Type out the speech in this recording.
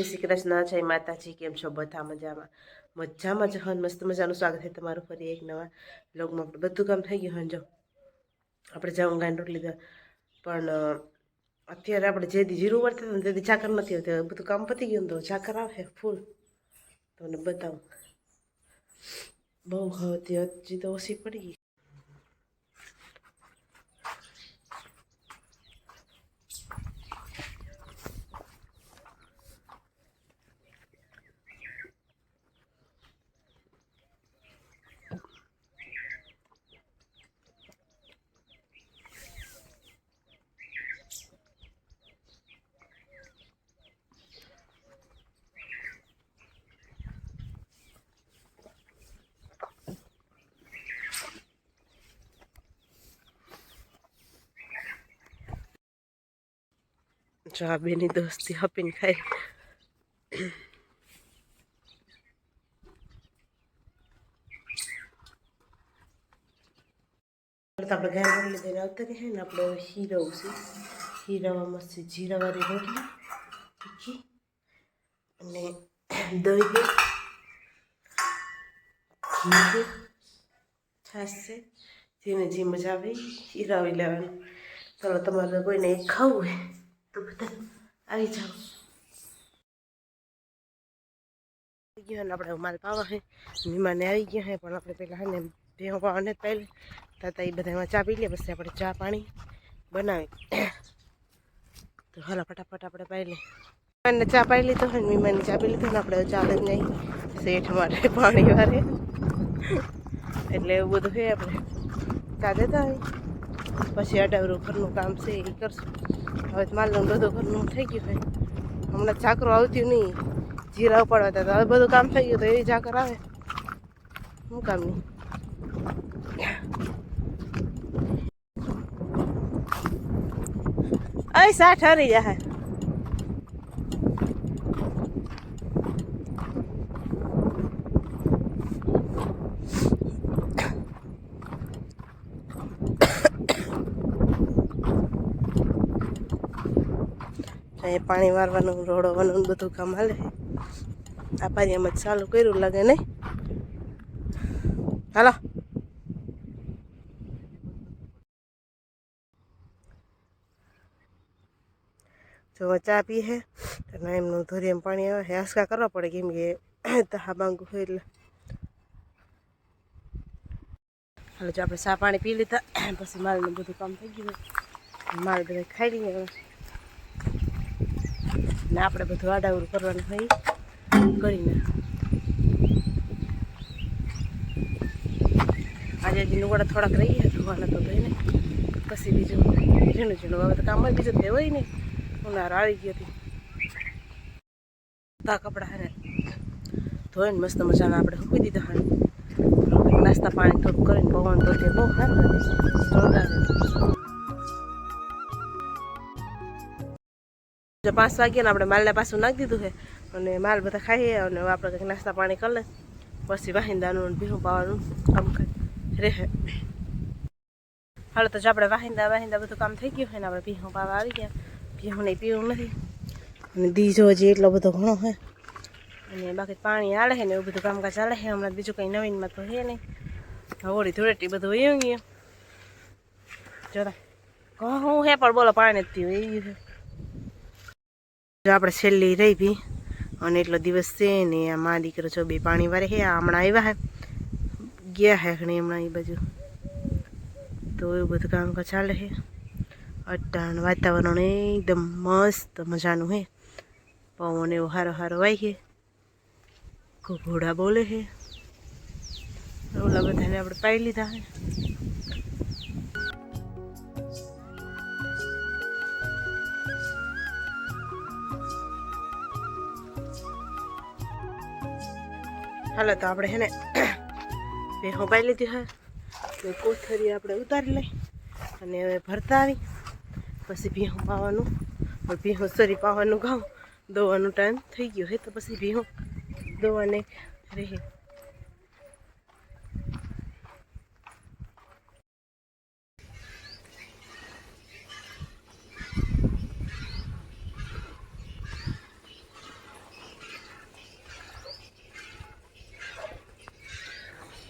જય શ્રી કૃષ્ણ, જય માતાજી. કેમ છો બધા? મજામાં જ હન. મસ્ત મજાનું સ્વાગત છે તમારું ફરી એક નવા બ્લોગમાં. આપણે બધું કામ થઈ ગયું હન. જો આપણે જવું ગાયને રોટલી દે, પણ અત્યારે આપણે જે દી જીરું વળતા હતા ને તે દી ચાકર નથી આવતી. બધું કામ પતી ગયું તો ચાકર આવે ફૂલ. તમને બતાવું, બહુ હતી, હજી તો ઓછી પડી ગઈ. જો આ બેની દોસ્તી હપીને ખાઈ. આપણે ગાય રોટલી દઈને આવતા રહે ને, આપણે હીરવ છે. હીરામાં મસ્ત જીરાવાળી રોટલી તીખી અને દહીં ઘી છે, છાશ છે. જેને જે મજા આવે હીરાવી લેવાનું. ચાલો, તમારે કોઈને ખાવું હોય તો બધા આવી જાઓ. આપણે માલ પાવા હે, મહેમાને આવી ગયા હે, પણ આપણે પહેલાં હે ને ભેહો પાવા ને પહેલે તાતા એ બધામાં ચા પી લે, પછી આપણે ચા પાણી બનાવી. તો હાલો ફટાફટ આપણે પાઈ લે. મહેમાનને ચા પાઈ લીધો હોય ને, મહેમાનને ચા પી લીધો ને, આપણે ચાલે જ નહીં શેઠ માટે પાણી વારે, એટલે એવું બધું છે. આપણે ચા દેતા હોય પછી અડાવરું ઘરનું કામ છે એ કરશું. હવે માલનું બધું ઘરનું થઈ ગયું હોય. હમણાં ચાકરો આવતી નહીં, જીરા ઉપાડવા હતા, હવે બધું કામ થઈ ગયું તો એવી ચાકર આવે શું કામની. અય સાઠ હરી જાય. પાણી વારવાનું, રોડવાનું બધું કામ હાલે. આ પારિયામાં ચાલુ કર્યું લાગે નહીં. હાલો, જો ચા પી હે અને એમનું ધોરી એમ પાણી આવે છે. આસકા કરવા પડે કેમ કે તહા બાંગું હોય એટલે. હાલો, જો આપણે ચા પાણી પી લીધા પછી માલનું બધું કામ થઈ ગયું. માલ બધા ખાઈ લઈએ ને આપણે બધું આડાવડું કરવાનું હોય કરીને. આજે હજી લુગડા થોડાક રહી ગયા ધોવાના, તો ધોઈને પછી બીજું ઝીણું ઝીણું. હવે તો કામ જ બીજું તે હોય નહીં, ઉનાળો આવી ગયો હતી. તા કપડાં ને ધોઈને મસ્ત મજાના આપણે મૂકી દીધા હા. નાસ્તા પાણી થોડું કરીને પવન તો તે બહુ સારું જોરદાર. 5 વાગ્યા ને આપણે માલને પાછું નાખી દીધું છે અને માલ બધા ખાઈએ અને આપણે કંઈક નાસ્તા પાણી કરી લે પછી વાહિંદાનું ભીહું પાવાનું કામ રહે. હાલો, તો જો આપણે વાહિંદા બધું કામ થઈ ગયું હોય ને આપણે ભીહું પાવા આવી ગયા. ભીહું નહીં પીવું નથી અને દીજો હજી એટલો બધો ઘણો હોય અને બાકી પાણી હાલે છે ને એવું બધું કામકાજ ચાલે છે. હમણાં બીજું કંઈ નવીનમાં તો છે નહીં. હોળી ધૂળેટી બધું વયું ગયું જોતા હું હે, પણ બોલો પાણી જ પીવું એ છે. જો આપણે છેલ્લી રહી ભી અને એટલો દિવસ છે ને આ મા દીકરો જો બે પાણી વારે હે. હમણાં આવ્યા હે, ગયા હે ઘણી હમણાં એ બાજુ. તો એવું બધું કામકાજ ચાલે છે. અટાણ વાતાવરણ એકદમ મસ્ત મજાનું હે. પવન એવો હારો હારો વાય છે, ઘોડા બોલે છે. ઓલા બધાને આપણે પાઈ લીધા હે. હાલો, તો આપણે હે ને ભેહું પાઈ લીધી હોય તો કોથળી આપણે ઉતારી લઈ અને હવે ભરતા આવી પછી ભેહું પાવાનું. ભેહું સરી પાવાનું ઘઉં દોવાનું ટાઈમ થઈ ગયો હે તો પછી ભેહું દોવાને રહે.